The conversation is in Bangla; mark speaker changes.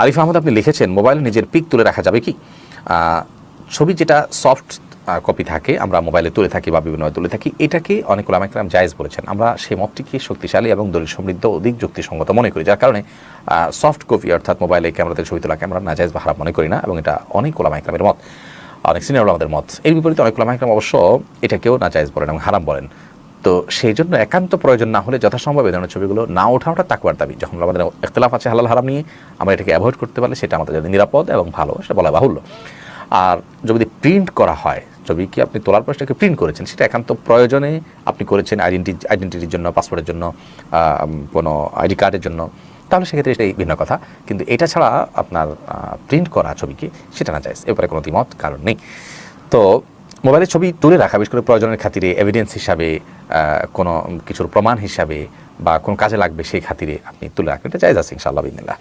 Speaker 1: আরিফ আহমদ আপনি লিখেছেন, মোবাইলে নিজের পিক তুলে রাখা যাবে কি? ছবি যেটা সফট কপি থাকে আমরা মোবাইলে তুলে থাকি বা বিভিন্ন তুলে থাকি, এটাকে অনেক ওলামা কেরাম জায়েজ বলেছেন। আমরা সেই মতটিকে শক্তিশালী এবং দলিল সমৃদ্ধ অধিক যুক্তিসঙ্গত মনে করি, যার কারণে সফট কপি অর্থাৎ মোবাইলে ক্যামেরাতে ছবি তোলাকে আমরা নাজায়েজ বা হারাম মনে করি না, এবং এটা অনেক ওলামা কেরামের মত, অনেক সিনিয়র ওলামাদের মত। এর বিপরীতে অনেক ওলামা কেরাম অবশ্য এটাকেও নাজায়েজ বলেন এবং হারাম বলেন। তো সেই জন্য একান্ত প্রয়োজন না হলে যথাসম্ভব এই ধরনের ছবিগুলো না ওঠাটা তাকওয়ার দাবি। যখন আমাদের ইখতিলাফ আছে হালাল হারাম নিয়ে, আমরা এটাকে অ্যাভয়েড করতে পারলে সেটা আমাদের জন্য নিরাপদ এবং ভালো, সেটা বলা বাহুল্য। আর যদি প্রিন্ট করা হয়, ছবি কি আপনি তোলার পর সেটাকে প্রিন্ট করেছেন, সেটা একান্ত প্রয়োজনে আপনি করেছেন, আইডেন্টিটির জন্য, পাসপোর্টের জন্য, কোনো আইডি কার্ডের জন্য, তাহলে সেক্ষেত্রে এটাই ভিন্ন কথা। কিন্তু এটা ছাড়া আপনার প্রিন্ট করা ছবিকে সেটা না যায়, এরপরে কোনো দ্বিমত কারণ নেই। তো মোবাইলের ছবি তুলে রাখা বিশেষ করে প্রয়োজনের খাতিরে, এভিডেন্স হিসাবে, কোনো কিছুর প্রমাণ হিসাবে বা কোনো কাজে লাগবে সেই খাতিরে আপনি তুলে রাখেন, এটা জায়েজ আছে ইনশাআল্লাহ বিদিনিল্লাহ।